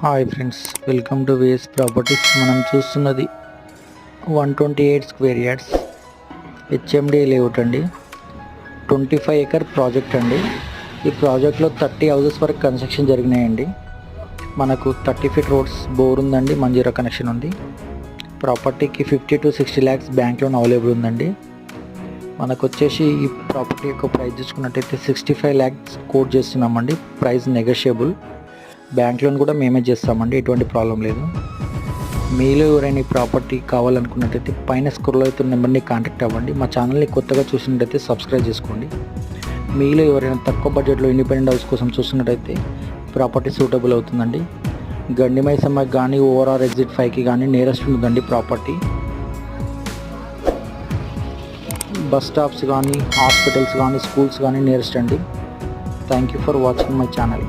Hi friends, welcome to ways properties. మనం చూస్తున్నది 128 square yards HMD layout అండి. 25 acre project అండి. ఈ ప్రాజెక్ట్లో 30 హౌసెస్ వరకు కన్స్ట్రక్షన్ జరిగినాయండి. మనకు 30 ఫీట్ రోడ్స్, బోర్ ఉందండి, మంజీరా కనెక్షన్ ఉంది. ప్రాపర్టీకి 50 to 60 lakhs bank loan available ఉందండి. మనకు వచ్చేసి ఈ ప్రాపర్టీ యొక్క ప్రైస్ చూసుకున్నట్టయితే 65 ల్యాక్స్ కోట్ చేస్తున్నామండి. Price negotiable. బ్యాంక్ లోన్ కూడా మేమే చేస్తామండి, ఎటువంటి ప్రాబ్లం లేదు. మీలో ఎవరైనా ప్రాపర్టీ కావాలనుకున్నట్టయితే పైన స్క్రోల్ అవుతున్న నెంబర్ని కాంటాక్ట్ అవ్వండి. మా ఛానల్ని కొత్తగా చూసినట్టయితే సబ్స్క్రైబ్ చేసుకోండి. మీలో ఎవరైనా తక్కువ బడ్జెట్లో ఇండిపెండెంట్ హౌస్ కోసం చూస్తున్నట్టయితే ప్రాపర్టీ సూటబుల్ అవుతుందండి. గండిమైసమ్మకి కానీ ఓవరాల్ ఎగ్జిట్ 5కి కానీ నియరెస్ట్ ఉంటుందండి ప్రాపర్టీ. బస్ స్టాప్స్ కానీ, హాస్పిటల్స్ కానీ, స్కూల్స్ కానీ నియరెస్ట్ అండి. Thank you for watching my channel.